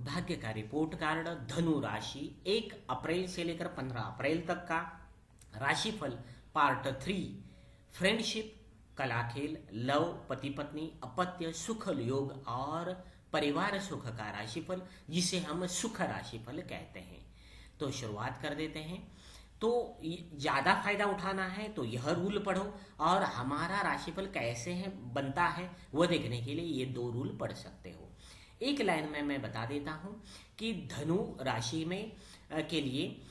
भाग्य का report card. धनु राशि 1 अप्रैल से लेकर 15 अप्रैल तक का राशिफल पार्ट 3। फ्रेंडशिप, कला खेल, लव, पति पत्नी, अपत्य, सुख योग और परिवार सुख का राशिफल, जिसे हम सुख राशिफल कहते हैं। तो शुरुआत कर देते हैं। तो ज़्यादा फायदा उठाना है तो यह रूल पढ़ो, और हमारा राशिफल कैसे है बनता है वह देखने के लिए ये 2 रूल पढ़ सकते हो। एक लाइन में मैं बता देता हूं कि धनु राशि में के लिए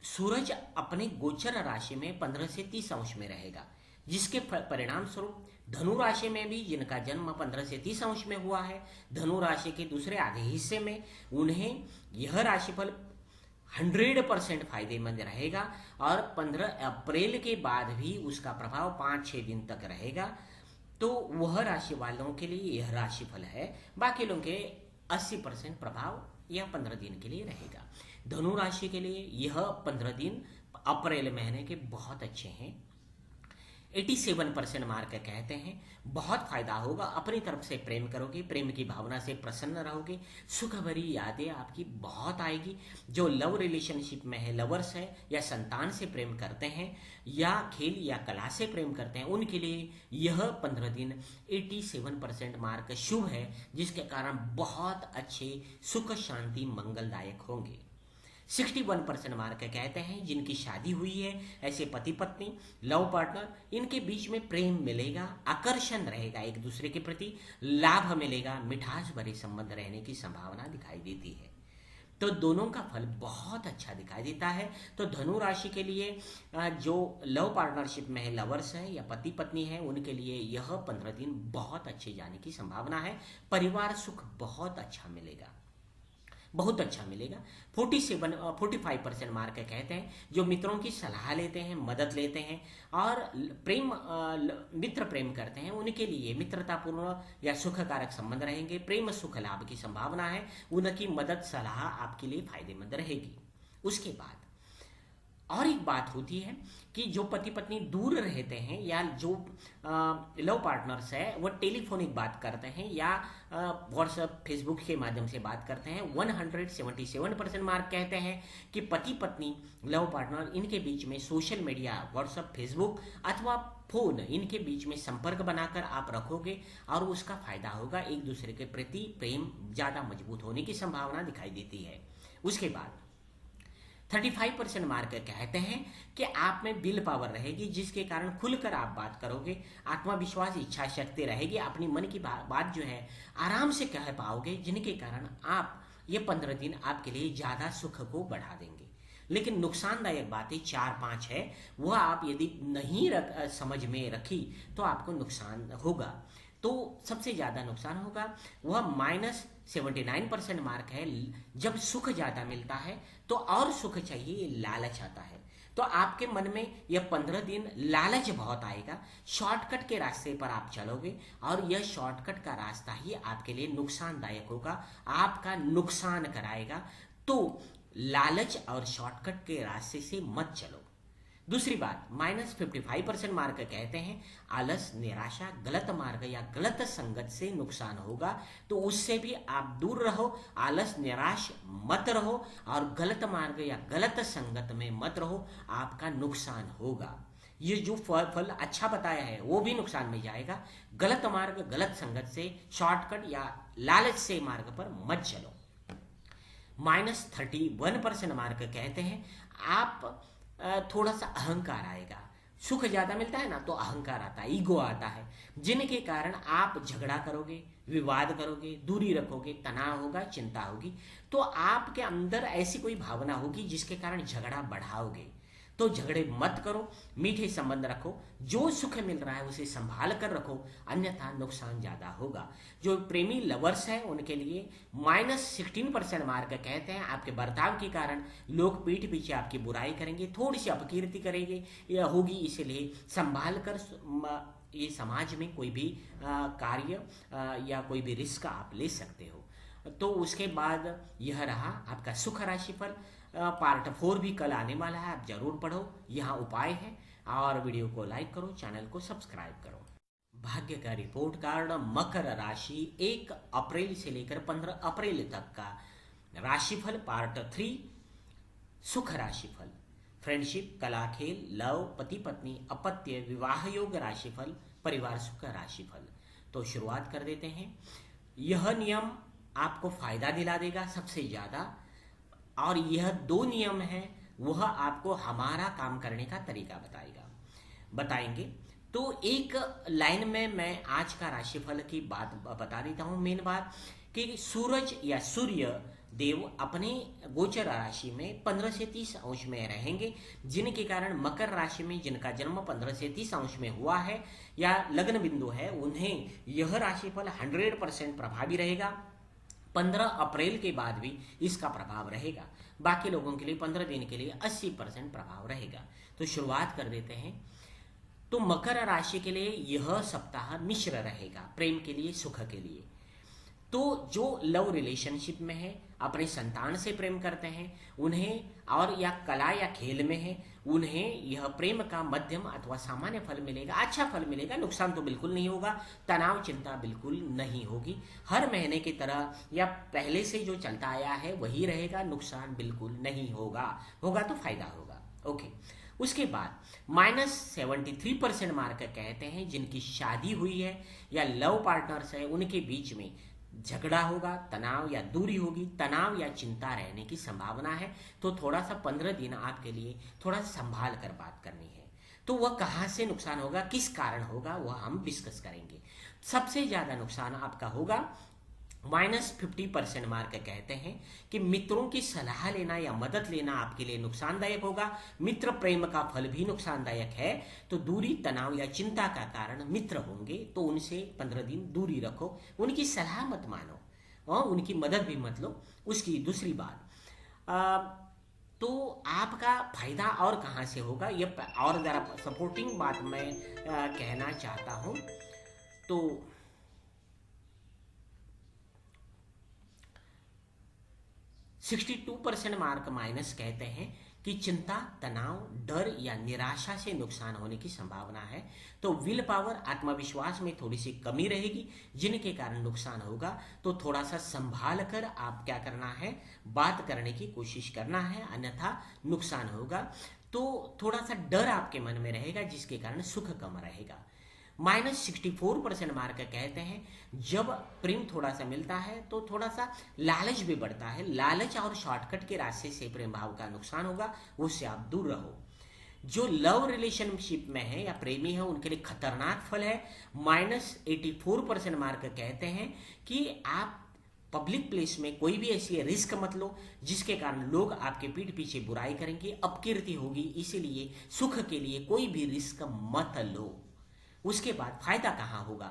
सूरज अपने गोचर राशि में 15 से 30 अंश में रहेगा, जिसके परिणाम स्वरूप धनु राशि में भी जिनका जन्म 15 से 30 अंश में हुआ है, धनु राशि के दूसरे आधे हिस्से में उन्हें यह राशिफल 100% फायदेमंद रहेगा, और 15 अप्रैल के बाद भी उसका प्रभाव 5-6 दिन तक रहेगा। तो वह राशि वालों के लिए यह राशिफल है। बाकी लोगों के 80% प्रभाव यह 15 दिन के लिए रहेगा। धनु राशि के लिए यह 15 दिन अप्रैल महीने के बहुत अच्छे हैं। 87% मार्क कहते हैं। बहुत फायदा होगा, अपनी तरफ से प्रेम करोगे, प्रेम की भावना से प्रसन्न रहोगे, सुख भरी यादें आपकी बहुत आएगी। जो लव रिलेशनशिप में है, लवर्स है या संतान से प्रेम करते हैं या खेल या कला से प्रेम करते हैं, उनके लिए यह 15 दिन 87% मार्क शुभ है, जिसके कारण बहुत अच्छे सुख शांति मंगलदायक होंगे। 61% मार्क कहते हैं जिनकी शादी हुई है, ऐसे पति पत्नी, लव पार्टनर, इनके बीच में प्रेम मिलेगा, आकर्षण रहेगा, एक दूसरे के प्रति लाभ मिलेगा, मिठास भरे संबंध रहने की संभावना दिखाई देती है। तो दोनों का फल बहुत अच्छा दिखाई देता है। तो धनु राशि के लिए जो लव पार्टनरशिप में है, लवर्स है या पति पत्नी है, उनके लिए यह 15 दिन बहुत अच्छे जाने की संभावना है। परिवार सुख बहुत अच्छा मिलेगा, बहुत अच्छा मिलेगा। 45% मार्क कहते हैं जो मित्रों की सलाह लेते हैं, मदद लेते हैं और प्रेम मित्र प्रेम करते हैं, उनके लिए मित्रतापूर्ण या सुखकारक संबंध रहेंगे। प्रेम सुख लाभ की संभावना है, उनकी मदद सलाह आपके लिए फायदेमंद रहेगी। उसके बाद और एक बात होती है कि जो पति पत्नी दूर रहते हैं या जो लव पार्टनर्स है वह टेलीफोनिक बात करते हैं या व्हाट्सएप फेसबुक के माध्यम से बात करते हैं, 177% मार्क कहते हैं कि पति पत्नी लव पार्टनर इनके बीच में सोशल मीडिया, व्हाट्सएप, फेसबुक अथवा फोन, इनके बीच में संपर्क बनाकर आप रखोगे और उसका फायदा होगा। एक दूसरे के प्रति प्रेम ज़्यादा मजबूत होने की संभावना दिखाई देती है। उसके बाद 35% मार्क कहते हैं कि आप में विल पावर रहेगी, जिसके कारण खुलकर आप बात करोगे, आत्मविश्वास, इच्छा शक्ति रहेगी, अपनी मन की बात जो है आराम से कह पाओगे, जिनके कारण आप ये 15 दिन आपके लिए ज़्यादा सुख को बढ़ा देंगे। लेकिन नुकसानदायक बातें 4-5 है, वह आप यदि नहीं समझ में रखी तो आपको नुकसान होगा। तो सबसे ज़्यादा नुकसान होगा वह -79% मार्क है। जब सुख ज़्यादा मिलता है तो और सुख चाहिए, लालच आता है। तो आपके मन में यह 15 दिन लालच बहुत आएगा, शॉर्टकट के रास्ते पर आप चलोगे और यह शॉर्टकट का रास्ता ही आपके लिए नुकसानदायक होगा, आपका नुकसान कराएगा। तो लालच और शॉर्टकट के रास्ते से मत चलो। दूसरी बात, -55% मार्क कहते हैं आलस, निराशा, गलत मार्ग या गलत संगत से नुकसान होगा, तो उससे भी आप दूर रहो। आलस, निराश मत रहो और गलत मार्ग या गलत संगत में मत रहो, आपका नुकसान होगा। ये जो फल अच्छा बताया है वो भी नुकसान में जाएगा। गलत मार्ग, गलत संगत से, शॉर्टकट या लालच से मार्ग पर मत चलो। -31% मार्क कहते हैं आप थोड़ा सा अहंकार आएगा। सुख ज्यादा मिलता है ना तो अहंकार आता है, ईगो आता है, जिनके कारण आप झगड़ा करोगे, विवाद करोगे, दूरी रखोगे, तनाव होगा, चिंता होगी। तो आपके अंदर ऐसी कोई भावना होगी जिसके कारण झगड़ा बढ़ाओगे। तो झगड़े मत करो, मीठे संबंध रखो, जो सुख मिल रहा है उसे संभाल कर रखो, अन्यथा नुकसान ज्यादा होगा। जो प्रेमी लवर्स हैं उनके लिए -16% मार्क कहते हैं आपके बर्ताव के कारण लोग पीठ पीछे आपकी बुराई करेंगे, थोड़ी सी अपकीर्ति करेंगे या होगी, इसलिए संभाल कर ये समाज में कोई भी कार्य या कोई भी रिस्क आप ले सकते हो। तो उसके बाद यह रहा आपका सुख राशिफल। पार्ट 4 भी कल आने वाला है, आप जरूर पढ़ो, यहाँ उपाय है। और वीडियो को लाइक करो, चैनल को सब्सक्राइब करो। भाग्य का रिपोर्ट कार्ड, मकर राशि 1 अप्रैल से लेकर 15 अप्रैल तक का राशिफल पार्ट 3, सुख राशिफल, फ्रेंडशिप, कला खेल, लव, पति पत्नी, अपत्य, विवाह योग राशिफल, परिवार सुख राशिफल। तो शुरुआत कर देते हैं। यह नियम आपको फायदा दिला देगा सबसे ज्यादा, और यह 2 नियम है वह आपको हमारा काम करने का तरीका बताएंगे। तो एक लाइन में मैं आज का राशिफल की बात बता देता हूँ। मेन बात कि सूरज या सूर्य देव अपने गोचर राशि में 15 से 30 अंश में रहेंगे, जिनके कारण मकर राशि में जिनका जन्म 15 से 30 अंश में हुआ है या लग्न बिंदु है, उन्हें यह राशिफल 100% प्रभावी रहेगा। 15 अप्रैल के बाद भी इसका प्रभाव रहेगा। बाकी लोगों के लिए 15 दिन के लिए 80% प्रभाव रहेगा। तो शुरुआत कर देते हैं। तो मकर राशि के लिए यह सप्ताह मिश्र रहेगा, प्रेम के लिए, सुख के लिए। तो जो लव रिलेशनशिप में है, अपने संतान से प्रेम करते हैं उन्हें, और या कला या खेल में है, उन्हें यह प्रेम का मध्यम अथवा सामान्य फल मिलेगा, अच्छा फल मिलेगा। नुकसान तो बिल्कुल नहीं होगा, तनाव चिंता बिल्कुल नहीं होगी। हर महीने की तरह या पहले से जो चलता आया है वही रहेगा, नुकसान बिल्कुल नहीं होगा। होगा तो फायदा होगा। ओके, उसके बाद -73% मार्क कहते हैं जिनकी शादी हुई है या लव पार्टनर्स है, उनके बीच में झगड़ा होगा, तनाव या दूरी होगी, तनाव या चिंता रहने की संभावना है। तो थोड़ा सा 15 दिन आपके लिए थोड़ा संभाल कर बात करनी है। तो वह कहाँ से नुकसान होगा, किस कारण होगा, वह हम डिस्कस करेंगे। सबसे ज्यादा नुकसान आपका होगा, -50% मार्क कहते हैं कि मित्रों की सलाह लेना या मदद लेना आपके लिए नुकसानदायक होगा। मित्र प्रेम का फल भी नुकसानदायक है। तो दूरी, तनाव या चिंता का कारण मित्र होंगे, तो उनसे 15 दिन दूरी रखो, उनकी सलाह मत मानो और उनकी मदद भी मत लो। उसकी दूसरी बात, तो आपका फायदा और कहाँ से होगा, ये और जरा सपोर्टिंग बात मैं कहना चाहता हूँ। तो 62% मार्क माइनस कहते हैं कि चिंता, तनाव, डर या निराशा से नुकसान होने की संभावना है। तो विल पावर, आत्मविश्वास में थोड़ी सी कमी रहेगी, जिनके कारण नुकसान होगा। तो थोड़ा सा संभाल कर आप क्या करना है, बात करने की कोशिश करना है, अन्यथा नुकसान होगा। तो थोड़ा सा डर आपके मन में रहेगा, जिसके कारण सुख कम रहेगा। -64% मार्क कहते हैं जब प्रेम थोड़ा सा मिलता है तो थोड़ा सा लालच भी बढ़ता है। लालच और शॉर्टकट के रास्ते से प्रेम भाव का नुकसान होगा, उससे आप दूर रहो। जो लव रिलेशनशिप में है या प्रेमी है, उनके लिए खतरनाक फल है। -84% मार्क कहते हैं कि आप पब्लिक प्लेस में कोई भी ऐसी रिस्क मत लो जिसके कारण लोग आपके पीठ पीछे बुराई करेंगे, अपकीर्ति होगी। इसीलिए सुख के लिए कोई भी रिस्क मत लो। उसके बाद फायदा कहाँ होगा,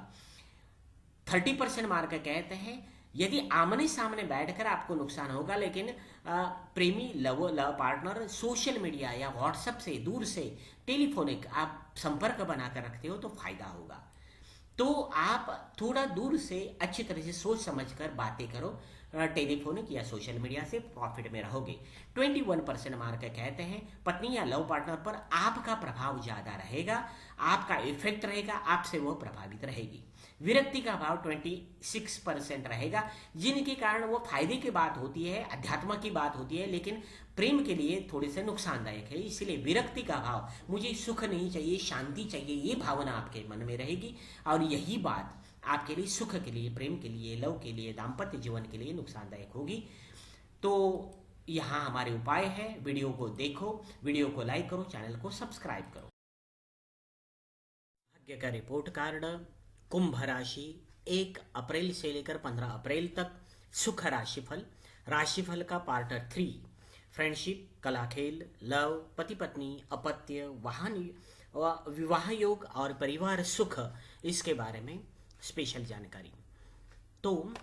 30% मार्क कहते हैं यदि आमने सामने बैठकर आपको नुकसान होगा, लेकिन प्रेमी लव पार्टनर सोशल मीडिया या व्हाट्सएप से, दूर से, टेलीफोनिक आप संपर्क बनाकर रखते हो तो फायदा होगा। तो आप थोड़ा दूर से अच्छी तरह से सोच समझकर बातें करो, टेलीफोनिक या सोशल मीडिया से प्रॉफिट में रहोगे। 21% मार्क कहते हैं पत्नी या लव पार्टनर पर आपका प्रभाव ज्यादा रहेगा, आपका इफेक्ट रहेगा, आपसे वो प्रभावित रहेगी। विरक्ति का भाव 26% रहेगा, जिनके कारण वो फायदे की बात होती है, अध्यात्म की बात होती है, लेकिन प्रेम के लिए थोड़े से नुकसानदायक है। इसलिए विरक्ति का भाव, मुझे सुख नहीं चाहिए, शांति चाहिए, ये भावना आपके मन में रहेगी। और यही बात आपके लिए सुख के लिए, प्रेम के लिए, लव के लिए, दाम्पत्य जीवन के लिए नुकसानदायक होगी। तो यहाँ हमारे उपाय है, वीडियो को देखो, वीडियो को लाइक करो, चैनल को सब्सक्राइब करो। भाग्य का रिपोर्ट कार्ड, कुंभ राशि 1 अप्रैल से लेकर 15 अप्रैल तक, सुख राशिफल, राशिफल का पार्ट 3, फ्रेंडशिप, कला खेल, लव, पति पत्नी, अपत्य, वाहन, विवाह योग और परिवार सुख, इसके बारे में स्पेशल जानकारी। तो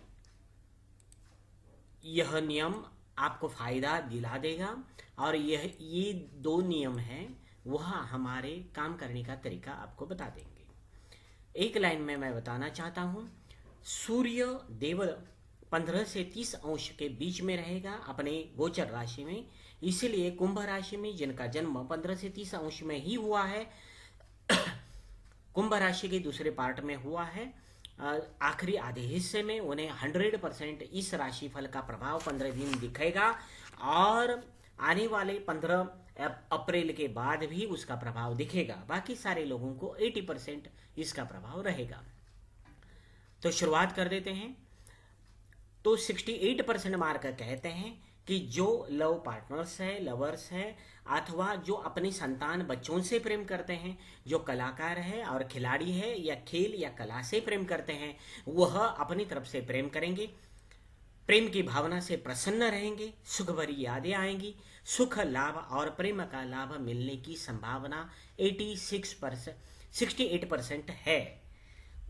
यह नियम आपको फायदा दिला देगा, और ये 2 नियम हैं वह हमारे काम करने का तरीका आपको बता देंगे। एक लाइन में मैं बताना चाहता हूं, सूर्य देव 15 से 30 अंश के बीच में रहेगा अपने गोचर राशि में। इसलिए कुंभ राशि में जिनका जन्म 15 से 30 अंश में ही हुआ है, कुंभ राशि के दूसरे पार्ट में हुआ है, आखिरी आधे हिस्से में उन्हें 100% इस राशिफल का प्रभाव 15 दिन दिखेगा और आने वाले 15 अप्रैल के बाद भी उसका प्रभाव दिखेगा। बाकी सारे लोगों को 80% इसका प्रभाव रहेगा। तो शुरुआत कर देते हैं। तो 68% मार्क कहते हैं कि जो लव पार्टनर्स है, लवर्स है, अथवा जो अपनी संतान बच्चों से प्रेम करते हैं, जो कलाकार है और खिलाड़ी है या खेल या कला से प्रेम करते हैं, वह अपनी तरफ से प्रेम करेंगे, प्रेम की भावना से प्रसन्न रहेंगे, सुख भरी यादें आएंगी, सुख लाभ और प्रेम का लाभ मिलने की संभावना 68% है।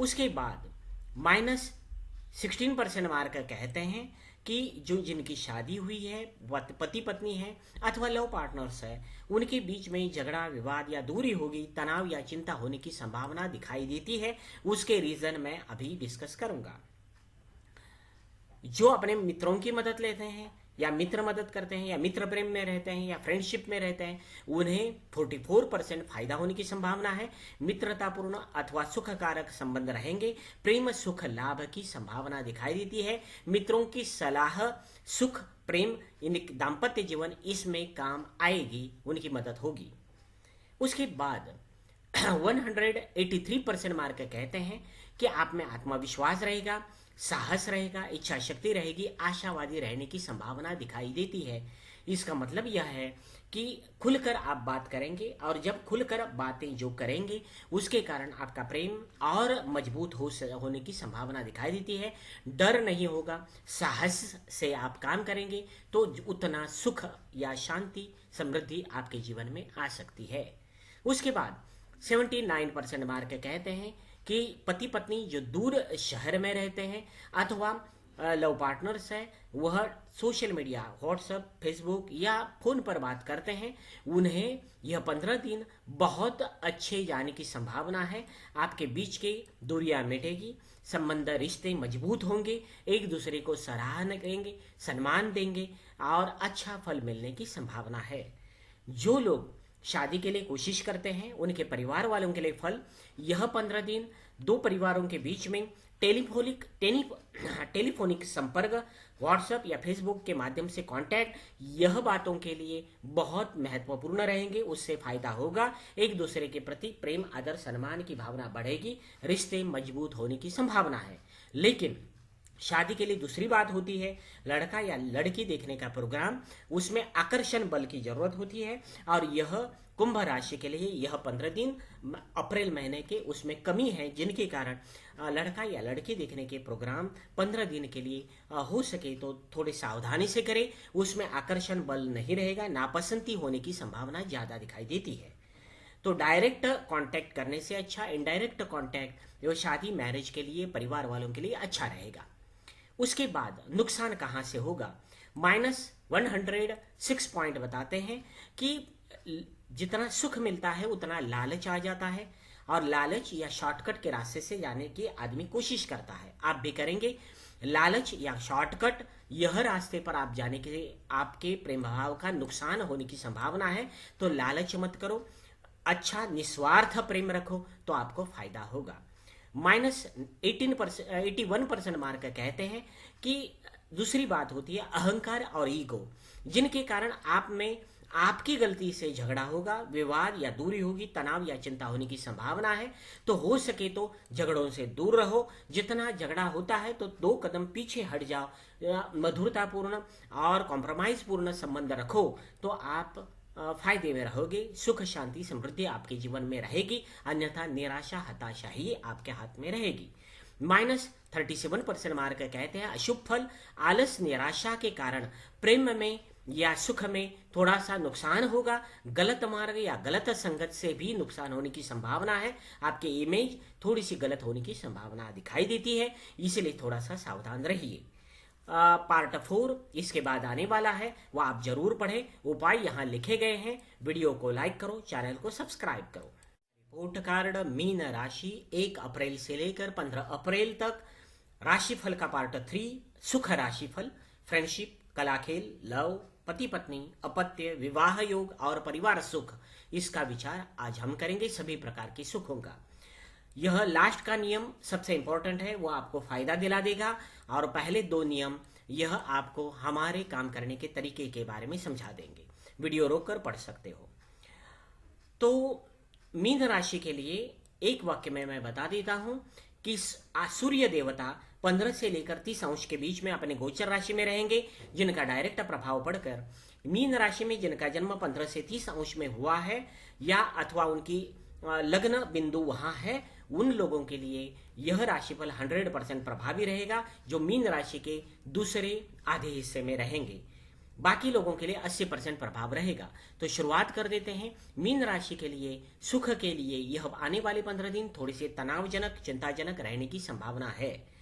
उसके बाद -16% मार्क कहते हैं कि जो जिनकी शादी हुई है, पति पत्नी है अथवा लव पार्टनर्स है, उनके बीच में झगड़ा विवाद या दूरी होगी, तनाव या चिंता होने की संभावना दिखाई देती है। उसके रीजन मैं अभी डिस्कस करूंगा। जो अपने मित्रों की मदद लेते हैं या मित्र मदद करते हैं या मित्र प्रेम में रहते हैं या फ्रेंडशिप में रहते हैं, उन्हें 44% फायदा होने की संभावना है। मित्रतापूर्ण अथवा सुखकारक संबंध रहेंगे, प्रेम सुख लाभ की संभावना दिखाई देती है। मित्रों की सलाह सुख प्रेम दाम्पत्य जीवन इसमें काम आएगी, उनकी मदद होगी। उसके बाद 183% मार्क कहते हैं कि आप में आत्मविश्वास रहेगा, साहस रहेगा, इच्छा शक्ति रहेगी, आशावादी रहने की संभावना दिखाई देती है। इसका मतलब यह है कि खुलकर आप बात करेंगे और जब खुलकर बातें जो करेंगे उसके कारण आपका प्रेम और मजबूत होने की संभावना दिखाई देती है। डर नहीं होगा, साहस से आप काम करेंगे तो उतना सुख या शांति समृद्धि आपके जीवन में आ सकती है। उसके बाद 79% मार्क कहते हैं कि पति पत्नी जो दूर शहर में रहते हैं अथवा लव पार्टनर्स है, वह सोशल मीडिया व्हाट्सएप फेसबुक या फोन पर बात करते हैं, उन्हें यह 15 दिन बहुत अच्छे जाने की संभावना है। आपके बीच की दूरियां मिटेगी, संबंध रिश्ते मजबूत होंगे, एक दूसरे को सराहना करेंगे, सम्मान देंगे और अच्छा फल मिलने की संभावना है। जो लोग शादी के लिए कोशिश करते हैं उनके परिवार वालों के लिए फल, यह 15 दिन दो परिवारों के बीच में टेलीफोनिक संपर्क, व्हाट्सएप या फेसबुक के माध्यम से कांटेक्ट, यह बातों के लिए बहुत महत्वपूर्ण रहेंगे। उससे फायदा होगा, एक दूसरे के प्रति प्रेम आदर सम्मान की भावना बढ़ेगी, रिश्ते मजबूत होने की संभावना है। लेकिन शादी के लिए दूसरी बात होती है, लड़का या लड़की देखने का प्रोग्राम, उसमें आकर्षण बल की जरूरत होती है और यह कुंभ राशि के लिए यह 15 दिन अप्रैल महीने के उसमें कमी है, जिनके कारण लड़का या लड़की देखने के प्रोग्राम 15 दिन के लिए हो सके तो थोड़ी सावधानी से करें। उसमें आकर्षण बल नहीं रहेगा, नापसंदी होने की संभावना ज्यादा दिखाई देती है। तो डायरेक्ट कांटेक्ट करने से अच्छा इनडायरेक्ट कांटेक्ट जो शादी मैरिज के लिए परिवार वालों के लिए अच्छा रहेगा। उसके बाद नुकसान कहां से होगा, -106 पॉइंट बताते हैं कि जितना सुख मिलता है उतना लालच आ जाता है और लालच या शॉर्टकट के रास्ते से जाने की आदमी कोशिश करता है। आप भी करेंगे लालच या शॉर्टकट, यह रास्ते पर आप जाने के आपके प्रेम भाव का नुकसान होने की संभावना है। तो लालच मत करो, अच्छा निस्वार्थ प्रेम रखो तो आपको फायदा होगा। -81% मार्क कहते हैं कि दूसरी बात होती है अहंकार और ईगो, जिनके कारण आप में आपकी गलती से झगड़ा होगा, विवाद या दूरी होगी, तनाव या चिंता होने की संभावना है। तो हो सके तो झगड़ों से दूर रहो, जितना झगड़ा होता है तो 2 कदम पीछे हट जाओ, मधुरतापूर्ण और कॉम्प्रोमाइज पूर्ण संबंध रखो तो आप फायदे में रहोगे, सुख शांति समृद्धि आपके जीवन में रहेगी, अन्यथा निराशा हताशा ही आपके हाथ में रहेगी। -37% मार्क कहते हैं अशुभ फल, आलस निराशा के कारण प्रेम में या सुख में थोड़ा सा नुकसान होगा, गलत मार्ग या गलत संगत से भी नुकसान होने की संभावना है, आपके इमेज थोड़ी सी गलत होने की संभावना दिखाई देती है, इसलिए थोड़ा सा सावधान रहिए। पार्ट 4 इसके बाद आने वाला है, वह आप जरूर पढ़ें, उपाय यहाँ लिखे गए हैं। वीडियो को लाइक करो, चैनल को सब्सक्राइब करो। रिपोर्ट कार्ड मीन राशि 1 अप्रैल से लेकर 15 अप्रैल तक, राशिफल का पार्ट 3 सुख राशिफल, फ्रेंडशिप, कला खेल, लव, पति पत्नी, अपत्य, विवाह योग और परिवार सुख, इसका विचार आज हम करेंगे सभी प्रकार के सुखों का। यह लास्ट का नियम सबसे इंपॉर्टेंट है, वो आपको फायदा दिला देगा। और पहले दो नियम यह आपको हमारे काम करने के तरीके के बारे में समझा देंगे। वीडियो रोककर पढ़ सकते हो। तो मीन राशि के लिए एक वाक्य में मैं बता देता हूं कि सूर्य देवता 15 से लेकर 30 अंश के बीच में अपने गोचर राशि में रहेंगे, जिनका डायरेक्ट प्रभाव पड़कर मीन राशि में जिनका जन्म 15 से 30 अंश में हुआ है या अथवा उनकी लग्न बिंदु वहां है, उन लोगों के लिए यह राशिफल 100% प्रभावी रहेगा, जो मीन राशि के दूसरे आधे हिस्से में रहेंगे। बाकी लोगों के लिए 80% प्रभाव रहेगा। तो शुरुआत कर देते हैं। मीन राशि के लिए सुख के लिए यह आने वाले 15 दिन थोड़ी सी तनावजनक चिंताजनक रहने की संभावना है।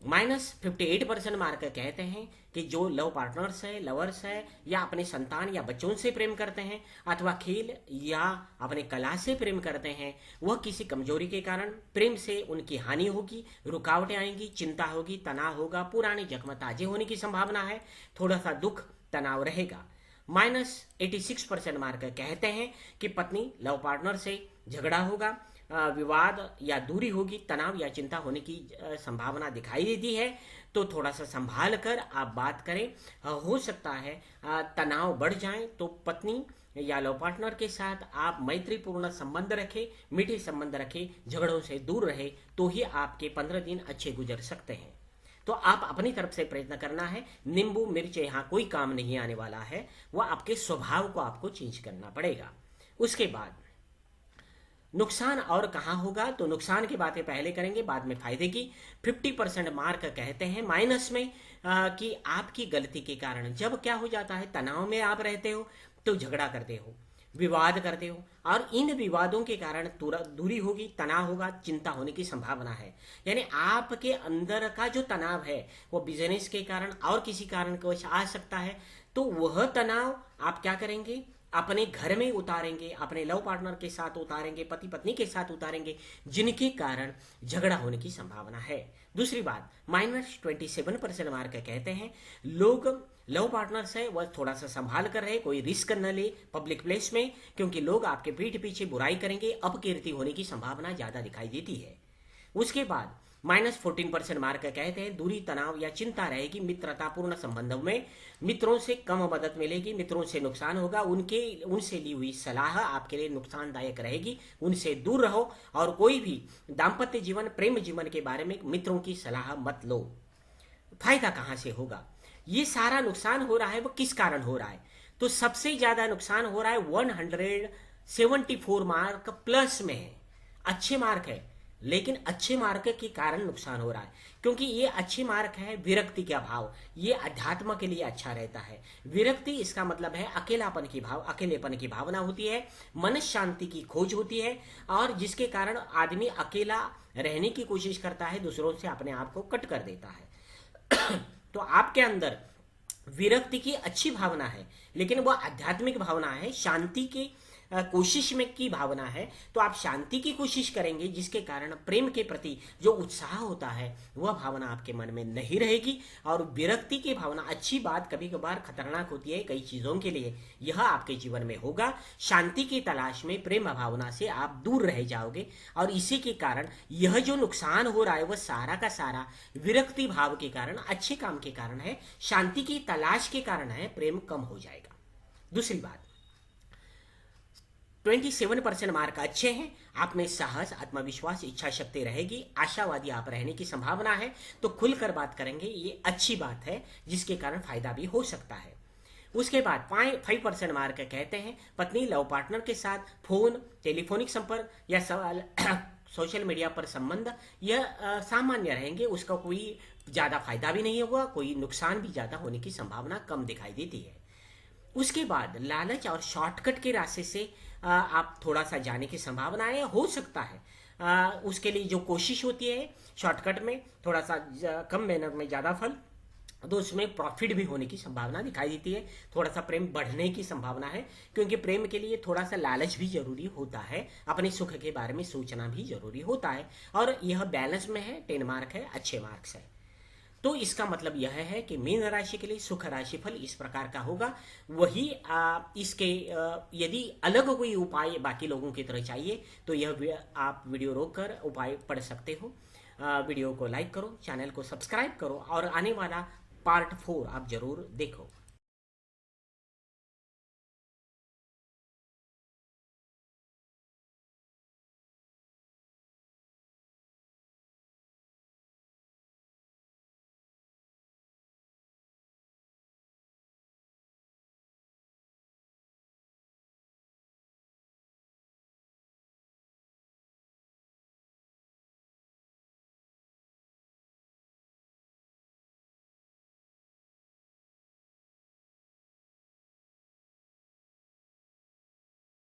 -58% मार्क कहते हैं कि जो लव पार्टनर्स है, लवर्स है, या अपने संतान या बच्चों से प्रेम करते हैं अथवा खेल या अपने कला से प्रेम करते हैं, वह किसी कमजोरी के कारण प्रेम से उनकी हानि होगी, रुकावटें आएंगी, चिंता होगी, तनाव होगा, पुराने जख्म ताजे होने की संभावना है, थोड़ा सा दुख तनाव रहेगा। -86% मार्क कहते हैं कि पत्नी लव पार्टनर से झगड़ा होगा, विवाद या दूरी होगी, तनाव या चिंता होने की संभावना दिखाई देती है। तो थोड़ा सा संभाल कर आप बात करें। हो सकता है तनाव बढ़ जाए तो पत्नी या लव पार्टनर के साथ आप मैत्रीपूर्ण संबंध रखें, मीठे संबंध रखें, झगड़ों से दूर रहे, तो ही आपके 15 दिन अच्छे गुजर सकते हैं। तो आप अपनी तरफ से प्रयत्न करना है। नींबू मिर्च यहाँ कोई काम नहीं आने वाला है, वह आपके स्वभाव को आपको चेंज करना पड़ेगा। उसके बाद नुकसान और कहाँ होगा, तो नुकसान की बातें पहले करेंगे, बाद में फायदे की। 50% मार्क कहते हैं माइनस में कि आपकी गलती के कारण जब क्या हो जाता है, तनाव में आप रहते हो तो झगड़ा करते हो, विवाद करते हो, और इन विवादों के कारण दूरी होगी, तनाव होगा, चिंता होने की संभावना है। यानी आपके अंदर का जो तनाव है वो बिजनेस के कारण और किसी कारण को आ सकता है। तो वह तनाव आप क्या करेंगे, अपने घर में उतारेंगे, अपने लव पार्टनर के साथ उतारेंगे, पति पत्नी के साथ उतारेंगे, जिनके कारण झगड़ा होने की संभावना है। दूसरी बात, -27% मार्क कहते हैं लोग लव पार्टनर्स है वह थोड़ा सा संभाल कर रहे, कोई रिस्क न ले पब्लिक प्लेस में, क्योंकि लोग आपके पीठ पीछे बुराई करेंगे, अपकीर्ति होने की संभावना ज्यादा दिखाई देती है। उसके बाद -14% मार्क कहते हैं दूरी, तनाव या चिंता रहेगी मित्रतापूर्ण संबंधों में, मित्रों से कम मदद मिलेगी, मित्रों से नुकसान होगा, उनसे ली हुई सलाह आपके लिए नुकसानदायक रहेगी, उनसे दूर रहो, और कोई भी दाम्पत्य जीवन, प्रेम जीवन के बारे में मित्रों की सलाह मत लो। फायदा कहाँ से होगा, ये सारा नुकसान हो रहा है वो किस कारण हो रहा है, तो सबसे ज्यादा नुकसान हो रहा है 174 मार्क प्लस में है। अच्छे मार्क है, लेकिन अच्छे मार्क के कारण नुकसान हो रहा है, क्योंकि ये अच्छे मार्क है विरक्ति का भाव, ये अध्यात्म के लिए अच्छा रहता है। विरक्ति इसका मतलब है अकेलापन की भाव, अकेलेपन की भावना होती है, मन शांति की खोज होती है, और जिसके कारण आदमी अकेला रहने की कोशिश करता है, दूसरों से अपने आप को कट कर देता है। तो आपके अंदर विरक्ति की अच्छी भावना है, लेकिन वह आध्यात्मिक भावना है, शांति की कोशिश में की भावना है। तो आप शांति की कोशिश करेंगे, जिसके कारण प्रेम के प्रति जो उत्साह होता है वह भावना आपके मन में नहीं रहेगी। और विरक्ति की भावना, अच्छी बात कभी कभार खतरनाक होती है कई चीजों के लिए, यह आपके जीवन में होगा। शांति की तलाश में प्रेम भावना से आप दूर रह जाओगे, और इसी के कारण यह जो नुकसान हो रहा है वह सारा का सारा विरक्ति भाव के कारण, अच्छे काम के कारण है, शांति की तलाश के कारण है, प्रेम कम हो जाएगा। दूसरी बात, 27% मार्क अच्छे हैं, आप में साहस, आत्मविश्वास, इच्छा शक्ति रहेगी, आशावादी आप रहने की संभावना है, तो खुलकर बात करेंगे, ये अच्छी बात है, जिसके कारण फायदा भी हो सकता है। उसके बाद 5% मार्क कहते हैं पत्नी लव पार्टनर के साथ फोन, टेलीफोनिक संपर्क या सवाल सोशल मीडिया पर संबंध यह सामान्य रहेंगे, उसका कोई ज्यादा फायदा भी नहीं होगा, कोई नुकसान भी ज्यादा होने की संभावना कम दिखाई देती है। उसके बाद लालच और शॉर्टकट के रास्ते से आप थोड़ा सा जाने की संभावनाएं हो सकता है। उसके लिए जो कोशिश होती है शॉर्टकट में थोड़ा सा कम मेहनत में ज्यादा फल, तो उसमें प्रॉफिट भी होने की संभावना दिखाई देती है। थोड़ा सा प्रेम बढ़ने की संभावना है, क्योंकि प्रेम के लिए थोड़ा सा लालच भी जरूरी होता है, अपने सुख के बारे में सोचना भी जरूरी होता है, और यह बैलेंस में है, 10 मार्क है, अच्छे मार्क्स है। तो इसका मतलब यह है कि मीन राशि के लिए सुख राशिफल इस प्रकार का होगा। वही इसके यदि अलग कोई उपाय बाकी लोगों की तरह चाहिए तो आप वीडियो रोक कर उपाय पढ़ सकते हो। वीडियो को लाइक करो, चैनल को सब्सक्राइब करो और आने वाला पार्ट 4 आप जरूर देखो।